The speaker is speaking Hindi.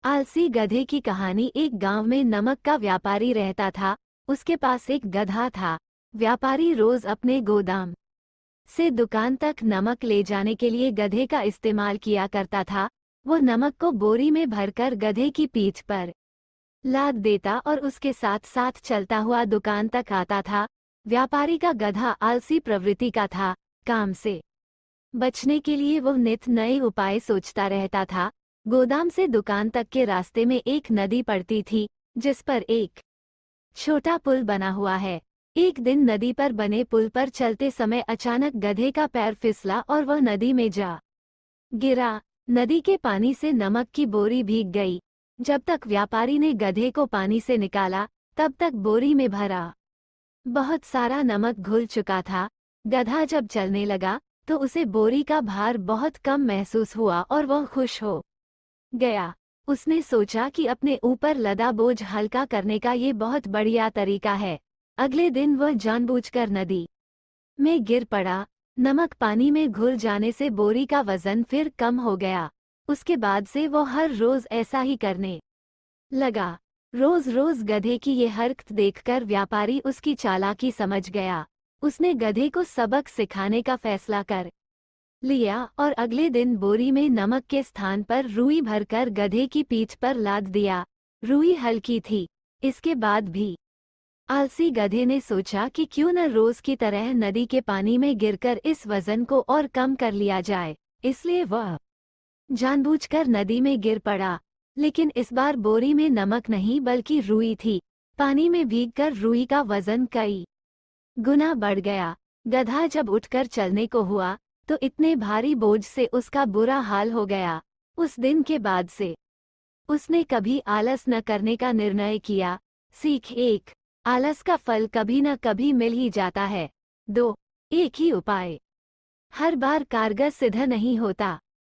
आलसी गधे की कहानी। एक गांव में नमक का व्यापारी रहता था। उसके पास एक गधा था। व्यापारी रोज अपने गोदाम से दुकान तक नमक ले जाने के लिए गधे का इस्तेमाल किया करता था। वो नमक को बोरी में भरकर गधे की पीठ पर लाद देता और उसके साथ साथ चलता हुआ दुकान तक आता था। व्यापारी का गधा आलसी प्रवृत्ति का था। काम से बचने के लिए वो नित नए उपाय सोचता रहता था। गोदाम से दुकान तक के रास्ते में एक नदी पड़ती थी, जिस पर एक छोटा पुल बना हुआ है। एक दिन नदी पर बने पुल पर चलते समय अचानक गधे का पैर फिसला और वह नदी में जा गिरा। नदी के पानी से नमक की बोरी भीग गई। जब तक व्यापारी ने गधे को पानी से निकाला, तब तक बोरी में भरा बहुत सारा नमक घुल चुका था। गधा जब चलने लगा तो उसे बोरी का भार बहुत कम महसूस हुआ और वह खुश हो गया। उसने सोचा कि अपने ऊपर लदा बोझ हल्का करने का ये बहुत बढ़िया तरीका है। अगले दिन वह जानबूझकर नदी में गिर पड़ा। नमक पानी में घुल जाने से बोरी का वजन फिर कम हो गया। उसके बाद से वो हर रोज ऐसा ही करने लगा। रोज रोज गधे की ये हरकत देखकर व्यापारी उसकी चालाकी समझ गया। उसने गधे को सबक सिखाने का फैसला कर लिया और अगले दिन बोरी में नमक के स्थान पर रुई भरकर गधे की पीठ पर लाद दिया। रुई हल्की थी। इसके बाद भी आलसी गधे ने सोचा कि क्यों न रोज की तरह नदी के पानी में गिरकर इस वजन को और कम कर लिया जाए। इसलिए वह जानबूझकर नदी में गिर पड़ा। लेकिन इस बार बोरी में नमक नहीं बल्कि रुई थी। पानी में भीगकर रुई का वजन कई गुना बढ़ गया। गधा जब उठकर चलने को हुआ तो इतने भारी बोझ से उसका बुरा हाल हो गया। उस दिन के बाद से उसने कभी आलस न करने का निर्णय किया। सीख 1। आलस का फल कभी न कभी मिल ही जाता है। 2। एक ही उपाय हर बार कारगर सिद्ध नहीं होता।